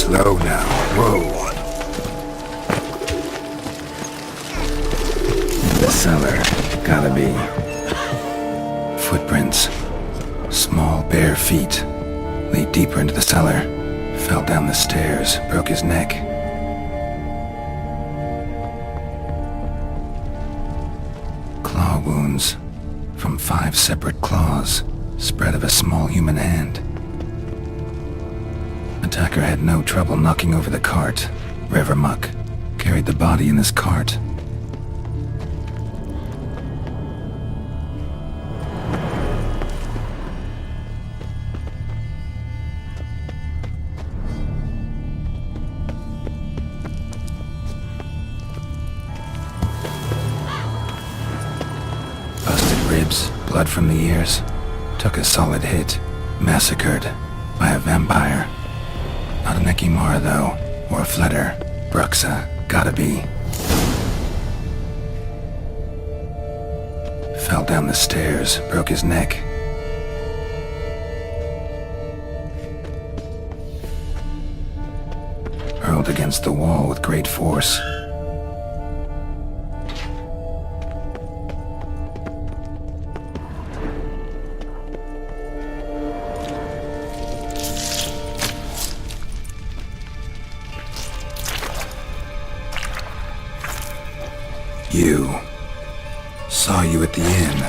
Slow now. Whoa. The cellar. Gotta be. Footprints. Small, bare feet. Lead deeper into the cellar. Fell down the stairs. Broke his neck. Claw wounds. From 5 separate claws. Spread of a small human hand. Attacker had no trouble knocking over the cart. River muck. Carried the body in his cart. Busted ribs, blood from the ears. Took a solid hit. Massacred by a vampire. Not an Ekimara though, or a Fletter. Bruxa, gotta be. Fell down the stairs, broke his neck. Hurled against the wall with great force. You. Saw you at the inn.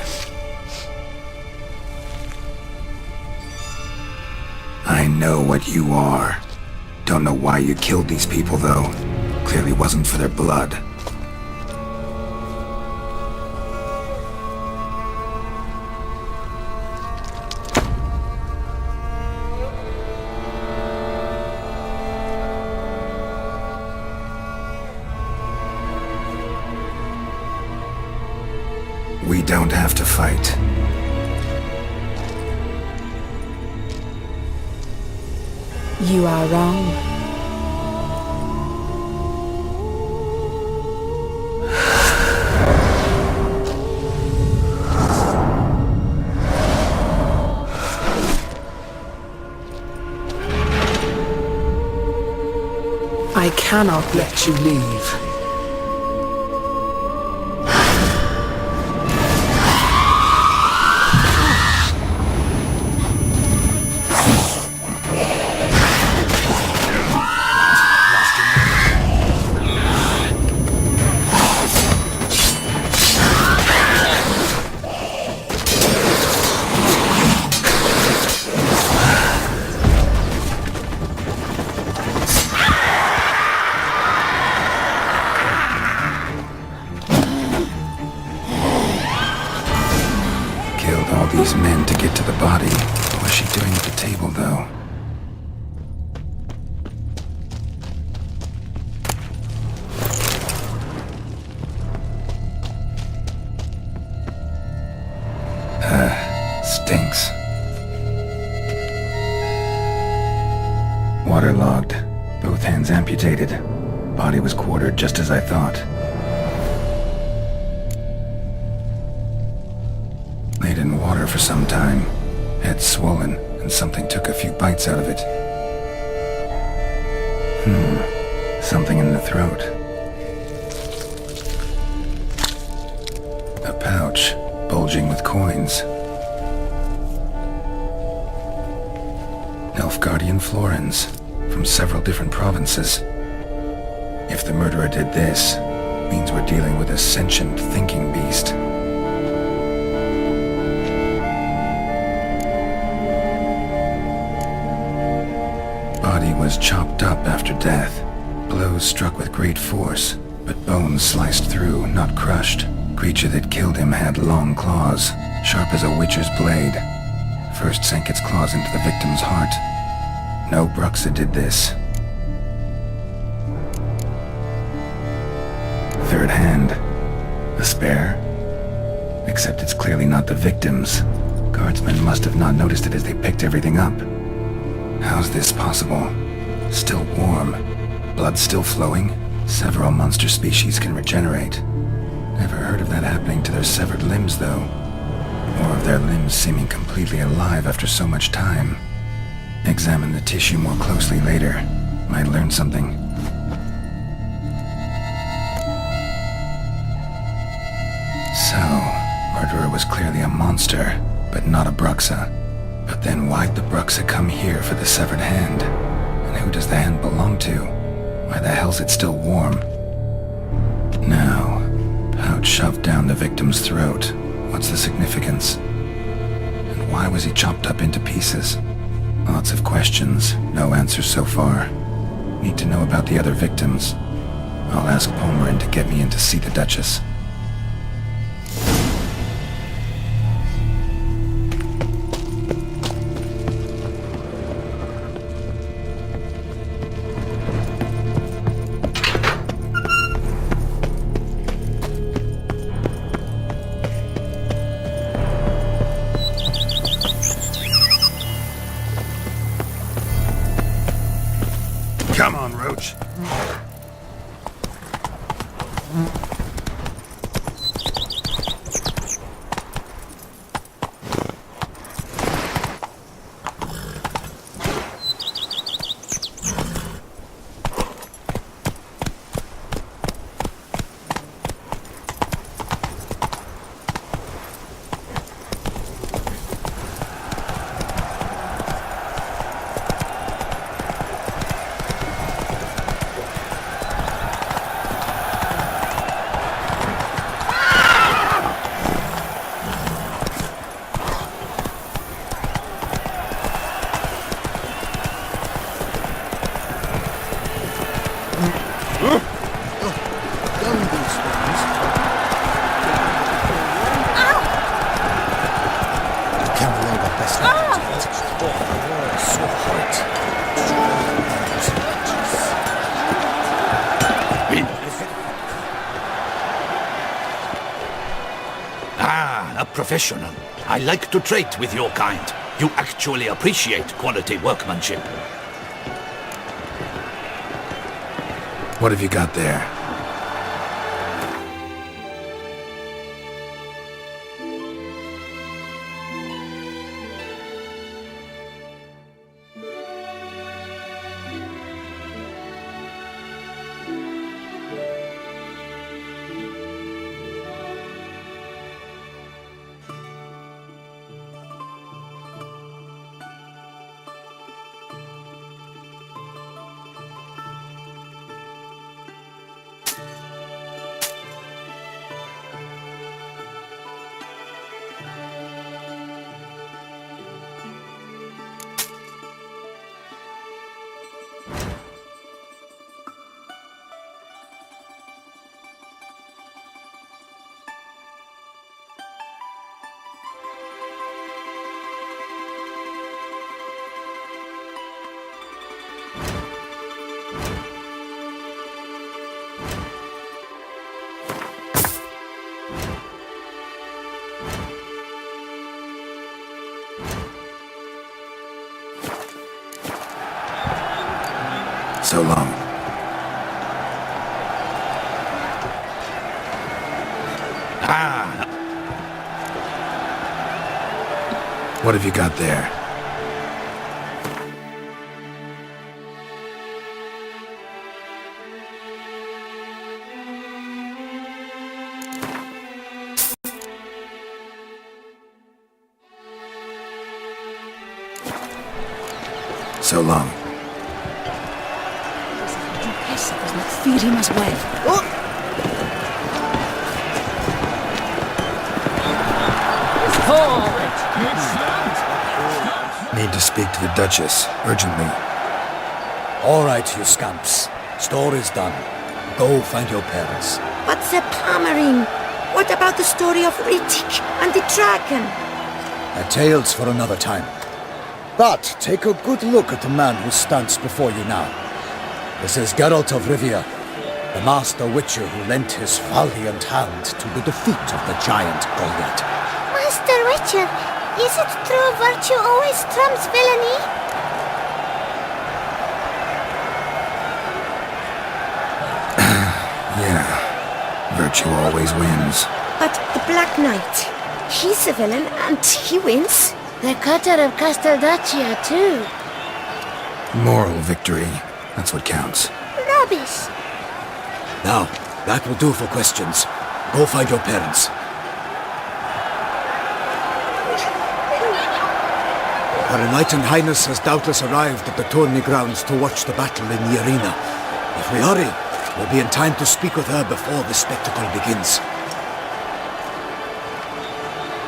I know what you are. Don't know why you killed these people, though. Clearly wasn't for their blood. We don't have to fight. You are wrong. I cannot let you leave. All these men to get to the body. What was she doing at the table, though? Stinks. Waterlogged. Both hands amputated. Body was quartered just as I thought. Laid in water for some time. Head swollen, and something took a few bites out of it. Something in the throat. A pouch, bulging with coins. Nilfgaardian florins, from several different provinces. If the murderer did this, means we're dealing with a sentient thinking beast. Body was chopped up after death. Blows struck with great force, but bones sliced through, not crushed. Creature that killed him had long claws, sharp as a witcher's blade. First sank its claws into the victim's heart. No Bruxa did this. Third hand. A spare? Except it's clearly not the victim's. Guardsmen must have not noticed it as they picked everything up. How's this possible? Still warm. Blood still flowing? Several monster species can regenerate. Never heard of that happening to their severed limbs, though. Or of their limbs seeming completely alive after so much time. Examine the tissue more closely later. Might learn something. So, murderer was clearly a monster, but not a Bruxa. But then why'd the Bruxa come here for the severed hand? And who does the hand belong to? Why the hell's it still warm? Now, pouch shoved down the victim's throat. What's the significance? And why was he chopped up into pieces? Lots of questions, no answers so far. Need to know about the other victims. I'll ask Palmerin to get me in to see the Duchess. Come on, Roach. Professional. I like to trade with your kind. You actually appreciate quality workmanship. What have you got there? So long. What have you got there? So long. Feed him as well. Need to speak to the Duchess, urgently. All right, you scamps. Story's done. Go find your parents. But the Palmerin, what about the story of Rittik and the dragon? A tale's for another time. But take a good look at the man who stands before you now. This is Geralt of Rivia, the master witcher who lent his valiant hand to the defeat of the giant Goliath. Master Witcher, is it true virtue always trumps villainy? Yeah, virtue always wins. But the Black Knight, he's a villain and he wins. The cutter of Casteldaccia, too. Moral victory. That's what counts. Rubbish. Now, that will do for questions. Go find your parents. Her Enlightened Highness has doubtless arrived at the tourney grounds to watch the battle in the arena. If we hurry, we'll be in time to speak with her before the spectacle begins.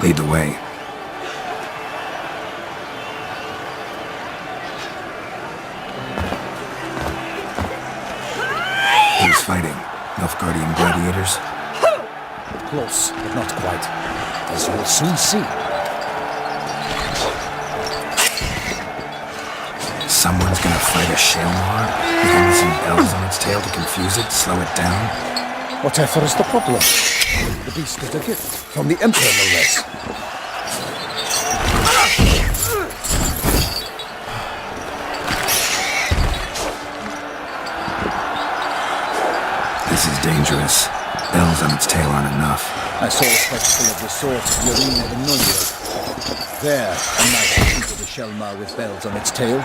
Lead the way. Who's fighting? Nilfgaardian gladiators? Close, but not quite. As you'll soon see. Someone's gonna fight a Shalmar? With only some bells on its tail to confuse it, slow it down? Whatever is the problem? The beast is a gift from the Emperor, no less. This is dangerous. Bells on its tail aren't enough. I saw a spectacle of the sort at the arena in Nuremberg. There, a knight defeated a Shalmar with bells on its tail.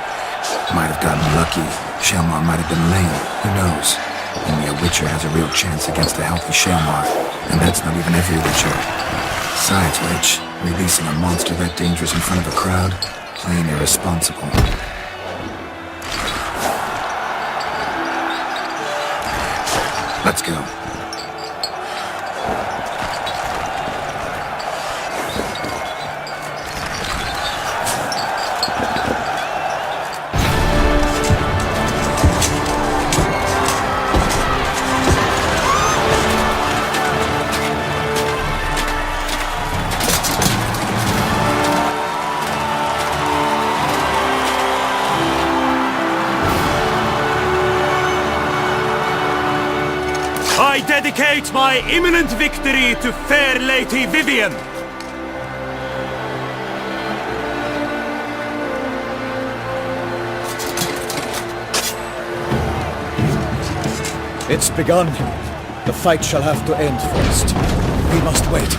Might have gotten lucky. Shalmar might have been lame. Who knows? Only a Witcher has a real chance against a healthy Shalmar. And that's not even every Witcher. Besides which, releasing a monster that dangerous in front of a crowd? Plain irresponsible. Let's go. I dedicate my imminent victory to fair Lady Vivian. It's begun. The fight shall have to end first. We must wait.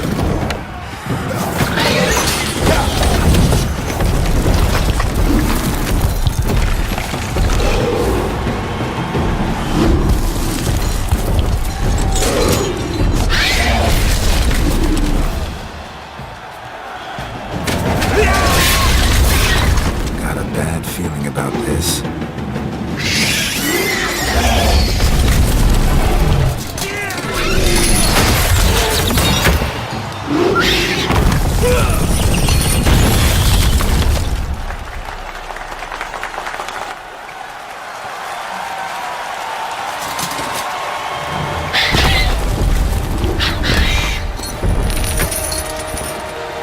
Got a bad feeling about this.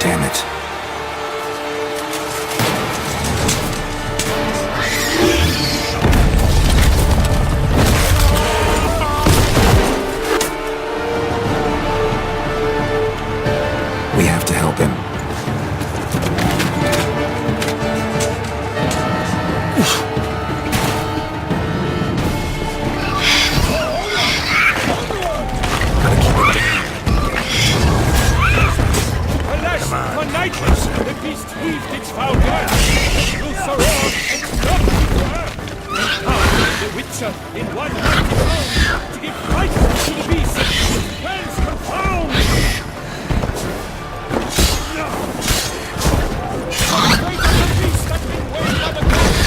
Damn it. We have to help him. Alas, one night, the beast heaved its foul blood, through Soror and stopped to her. Now, the Witcher, in one mighty round, to give fight to the beast, with plans confound. The weight of the beast has been weighed by the gods,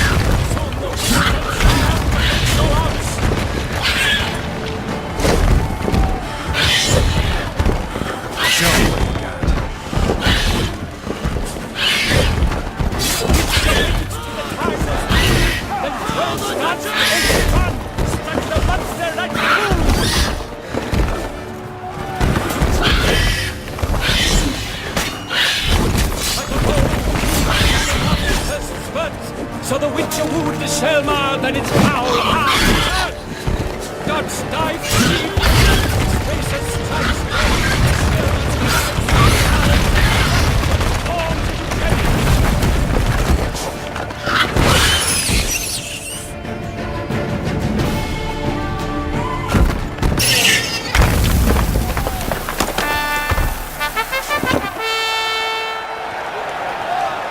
so no no outs. So the Witcher wooed the Shalmar, then its foul heart. Gods die free. Spaces strikes.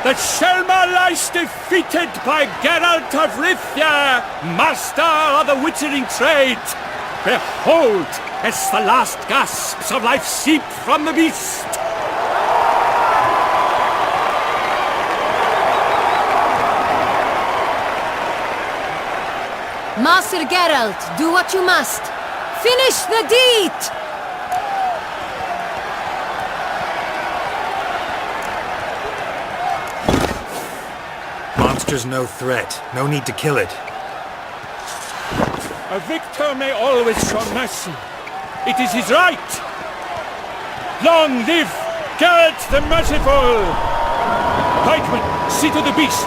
The Shalmar lies defeated by Geralt of Rivia, master of the witchering trade. Behold, as the last gasps of life seep from the beast. Master Geralt, do what you must. Finish the deed! Monster's no threat. No need to kill it. A victor may always show mercy. It is his right. Long live Geralt the Merciful! Pikeman, see to the beast.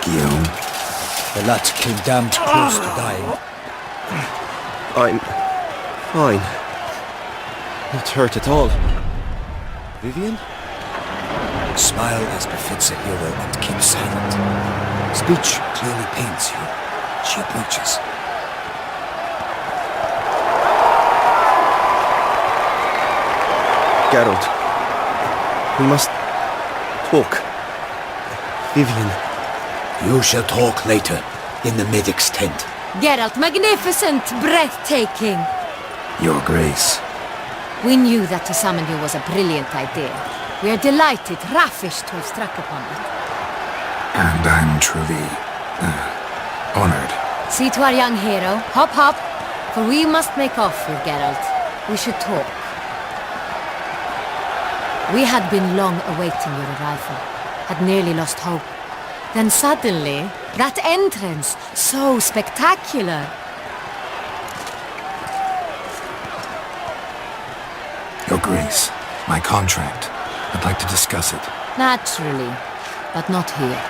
Guillaume, The lad came damned close to dying. I'm fine. Not hurt at all. Vivian? Smile as befits a hero and keep silent. Speech clearly pains you. She approaches. Geralt. We must talk. Vivian. You shall talk later, in the medic's tent. Geralt, magnificent, breathtaking. Your Grace. We knew that to summon you was a brilliant idea. We are delighted, ravished to have struck upon it. And I'm truly, honored. See to our young hero. Hop, hop. For we must make off with Geralt. We should talk. We had been long awaiting your arrival. Had nearly lost hope. Then suddenly, that entrance, so spectacular. Your Grace, my contract. I'd like to discuss it. Naturally, but not here.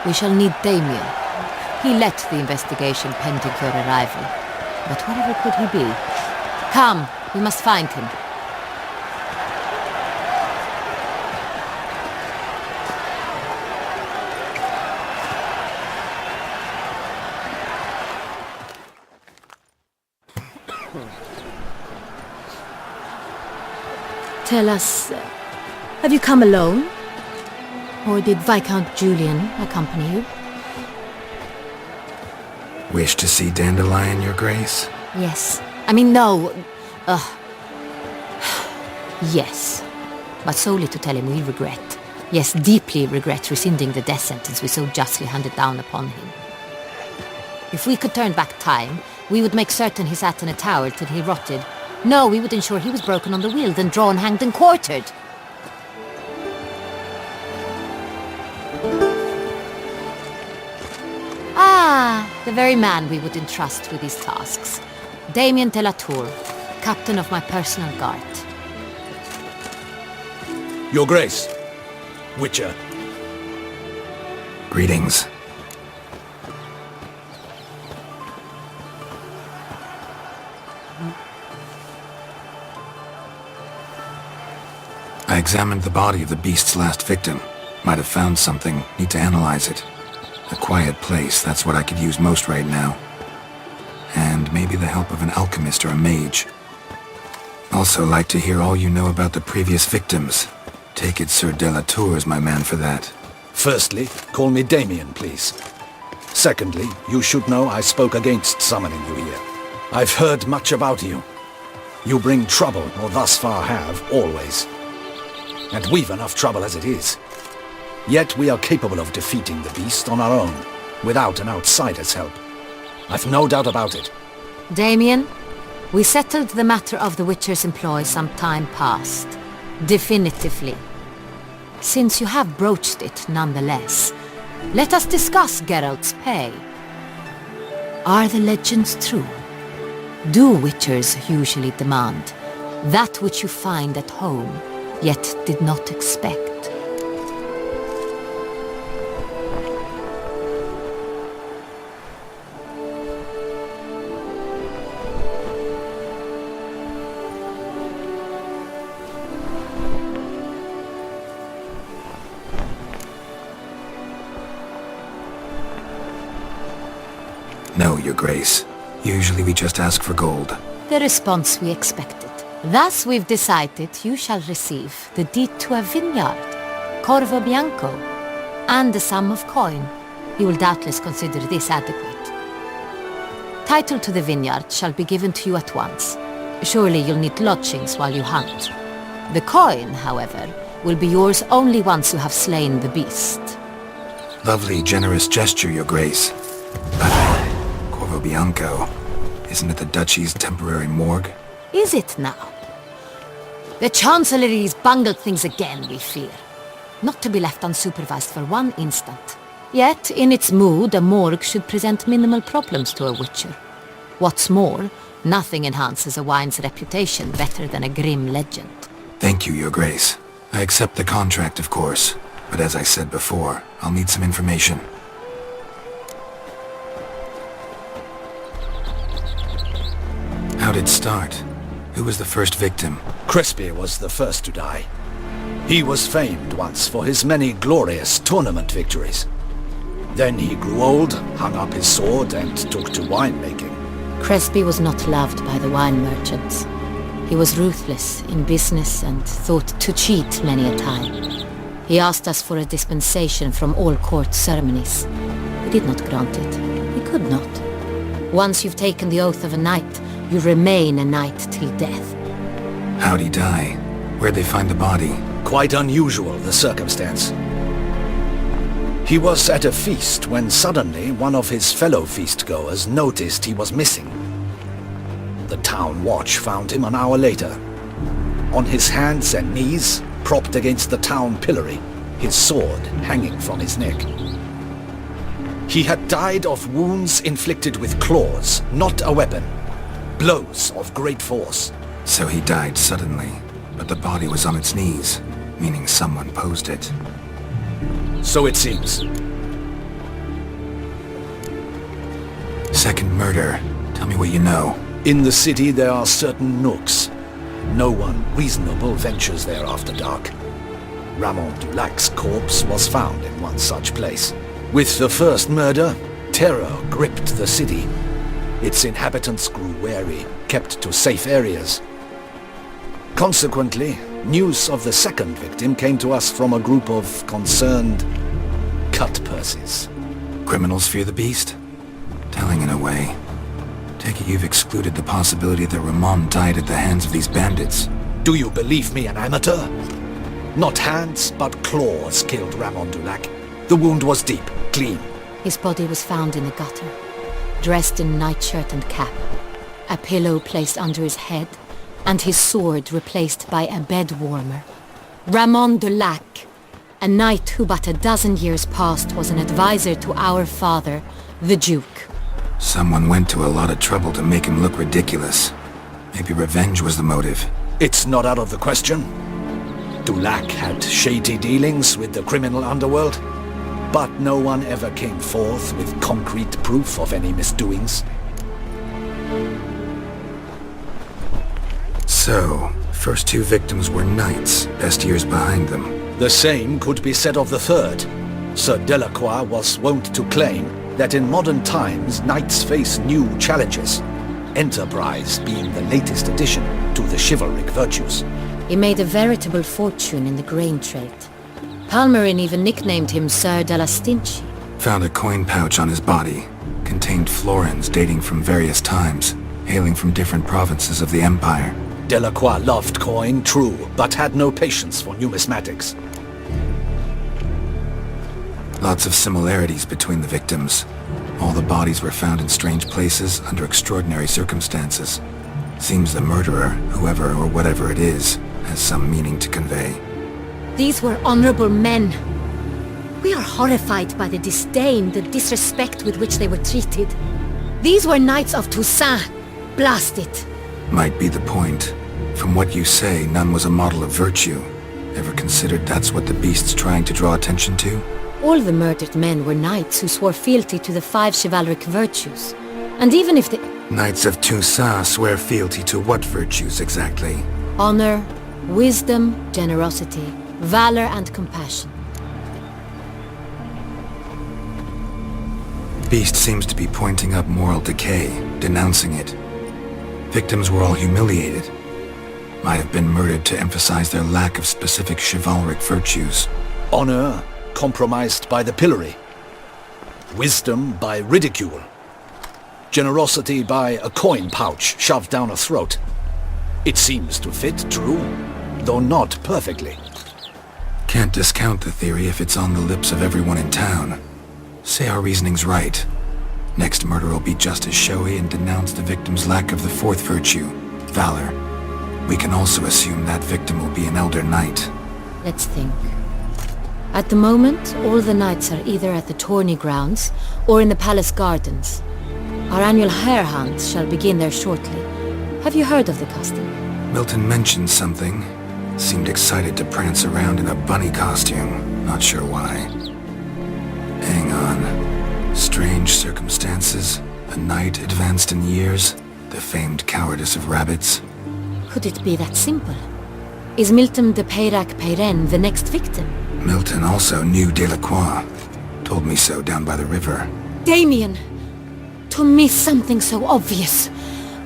We shall need Damien. He led the investigation pending your arrival. But wherever could he be? Come, we must find him. Tell us, have you come alone? Or did Viscount Julian accompany you? Wish to see Dandelion, Your Grace? Yes. I mean, no. Yes. But solely to tell him we regret. Yes, deeply regret rescinding the death sentence we so justly handed down upon him. If we could turn back time, we would make certain he sat in a tower till he rotted. No, we would ensure he was broken on the wheel, then drawn, hanged, and quartered. Ah, the very man we would entrust with these tasks. Damien de la Tour, captain of my personal guard. Your Grace. Witcher. Greetings. I examined the body of the beast's last victim. Might have found something. Need to analyze it. A quiet place, that's what I could use most right now. And maybe the help of an alchemist or a mage. Also like to hear all you know about the previous victims. Take it Sir de la Tour is my man for that. Firstly, call me Damien, please. Secondly, you should know I spoke against summoning you here. I've heard much about you. You bring trouble, or thus far have, always. And we've enough trouble as it is. Yet we are capable of defeating the beast on our own, without an outsider's help. I've no doubt about it. Damien, we settled the matter of the Witcher's employ some time past. Definitively. Since you have broached it nonetheless, let us discuss Geralt's pay. Are the legends true? Do Witchers usually demand that which you find at home, yet did not expect? No, Your Grace. Usually we just ask for gold. The response we expected. Thus we've decided you shall receive the deed to a vineyard, Corvo Bianco, and the sum of coin. You will doubtless consider this adequate. Title to the vineyard shall be given to you at once. Surely you'll need lodgings while you hunt. The coin, however, will be yours only once you have slain the beast. Lovely, generous gesture, Your Grace. But Corvo Bianco, isn't it the Duchy's temporary morgue? Is it now? The Chancellery's bungled things again, we fear. Not to be left unsupervised for one instant. Yet, in its mood, a morgue should present minimal problems to a witcher. What's more, nothing enhances a wine's reputation better than a grim legend. Thank you, Your Grace. I accept the contract, of course. But as I said before, I'll need some information. How'd it start? Who was the first victim? Crespi was the first to die. He was famed once for his many glorious tournament victories. Then he grew old, hung up his sword, and took to winemaking. Crespi was not loved by the wine merchants. He was ruthless in business and thought to cheat many a time. He asked us for a dispensation from all court ceremonies. We did not grant it. We could not. Once you've taken the oath of a knight, you remain a knight till death. How'd he die? Where'd they find the body? Quite unusual, the circumstance. He was at a feast when suddenly one of his fellow feastgoers noticed he was missing. The town watch found him an hour later. On his hands and knees, propped against the town pillory, his sword hanging from his neck. He had died of wounds inflicted with claws, not a weapon. Blows of great force. So he died suddenly, but the body was on its knees, meaning someone posed it. So it seems. Second murder. Tell me what you know. In the city there are certain nooks. No one reasonable ventures there after dark. Ramon Dulac's corpse was found in one such place. With the first murder, terror gripped the city. Its inhabitants grew wary, kept to safe areas. Consequently, news of the second victim came to us from a group of concerned cut-purses. Criminals fear the beast? Telling in a way. Take it you've excluded the possibility that Ramon died at the hands of these bandits. Do you believe me an amateur? Not hands, but claws killed Ramon Dulac. The wound was deep, clean. His body was found in a gutter, dressed in nightshirt and cap, a pillow placed under his head, and his sword replaced by a bed warmer. Ramon Dulac, a knight who but a dozen years past was an advisor to our father, the Duke. Someone went to a lot of trouble to make him look ridiculous. Maybe revenge was the motive. It's not out of the question. Dulac had shady dealings with the criminal underworld, but no one ever came forth with concrete proof of any misdoings. So, first two victims were knights, best years behind them. The same could be said of the third. Sir Delacroix was wont to claim that in modern times knights face new challenges, enterprise being the latest addition to the chivalric virtues. He made a veritable fortune in the grain trade. Palmerin even nicknamed him Sir de la Stinchi. Found a coin pouch on his body. Contained florins dating from various times, hailing from different provinces of the Empire. Delacroix loved coin, true, but had no patience for numismatics. Lots of similarities between the victims. All the bodies were found in strange places under extraordinary circumstances. Seems the murderer, whoever or whatever it is, has some meaning to convey. These were honorable men. We are horrified by the disdain, the disrespect with which they were treated. These were knights of Toussaint. Blast it. Might be the point. From what you say, none was a model of virtue. Ever considered that's what the beast's trying to draw attention to? All the murdered men were knights who swore fealty to the 5 chivalric virtues. And even if the... Knights of Toussaint swear fealty to what virtues exactly? Honor, wisdom, generosity, valor and compassion. Beast seems to be pointing up moral decay, denouncing it. Victims were all humiliated. Might have been murdered to emphasize their lack of specific chivalric virtues. Honor compromised by the pillory. Wisdom by ridicule. Generosity by a coin pouch shoved down a throat. It seems to fit true, though not perfectly. Can't discount the theory if it's on the lips of everyone in town. Say our reasoning's right. Next murder will be just as showy and denounce the victim's lack of the fourth virtue, valor. We can also assume that victim will be an elder knight. Let's think. At the moment, all the knights are either at the tourney grounds or in the palace gardens. Our annual hare hunts shall begin there shortly. Have you heard of the custom? Milton mentioned something. Seemed excited to prance around in a bunny costume. Not sure why. Hang on. Strange circumstances. A knight advanced in years. The famed cowardice of rabbits. Could it be that simple? Is Milton de Peyrac-Peyren the next victim? Milton also knew Delacroix. Told me so down by the river. Damien! To miss something so obvious.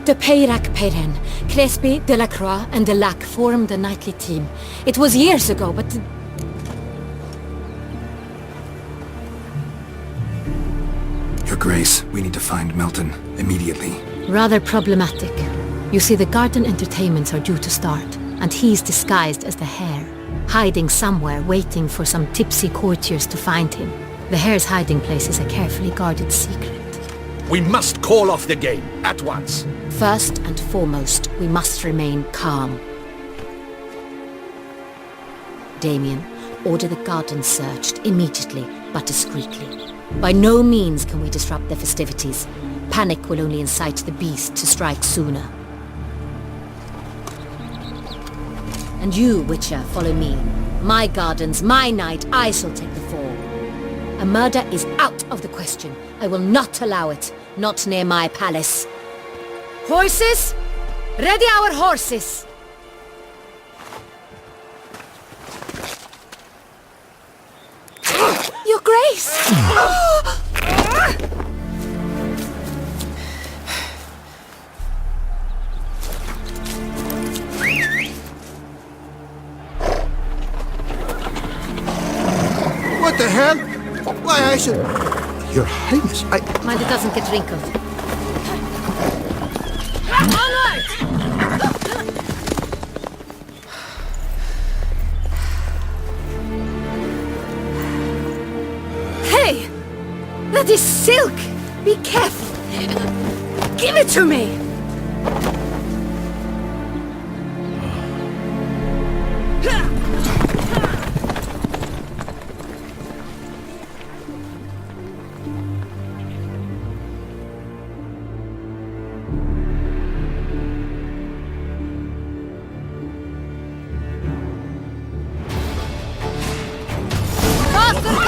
De Peyrac-Peyren, Crespi, Delacroix, and Delac formed a knightly team. It was years ago, but... Your Grace, we need to find Milton. Immediately. Rather problematic. You see, the garden entertainments are due to start, and he's disguised as the hare, hiding somewhere, waiting for some tipsy courtiers to find him. The hare's hiding place is a carefully guarded secret. We must call off the game, at once. First and foremost, we must remain calm. Damien, order the garden searched immediately, but discreetly. By no means can we disrupt the festivities. Panic will only incite the beast to strike sooner. And you, Witcher, follow me. My gardens, my night, I shall take the fall. A murder is out of the question. I will not allow it. Not near my palace. Horses! Ready our horses! Your Grace! What the hell? Why, I should... Your Highness, Mind it doesn't get wrinkled. Onward! Hey! That is silk! Be careful! Give it to me!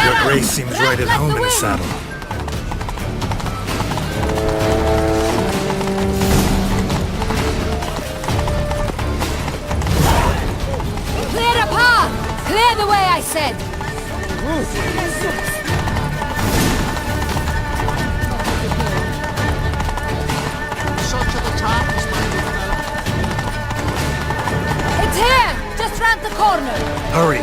Your Grace seems right at home in a saddle. Clear a path! Clear the way, I said! It's here! Just round the corner! Hurry!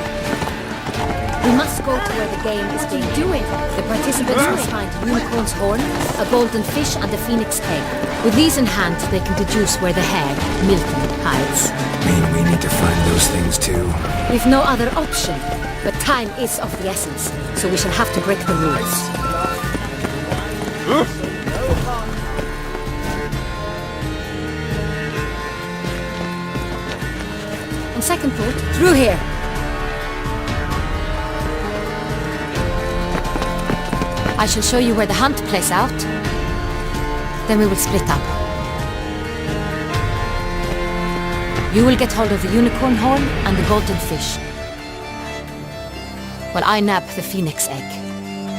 We must go to where the game is being doing. The participants must find a unicorn's horn, a golden fish, and a phoenix egg. With these in hand, they can deduce where the hare, Milton, hides. Mean we need to find those things too. We've no other option. But time is of the essence, so we shall have to break the rules. On second thought, through here. I shall show you where the hunt plays out. Then we will split up. You will get hold of the unicorn horn and the golden fish, while I nab the phoenix egg.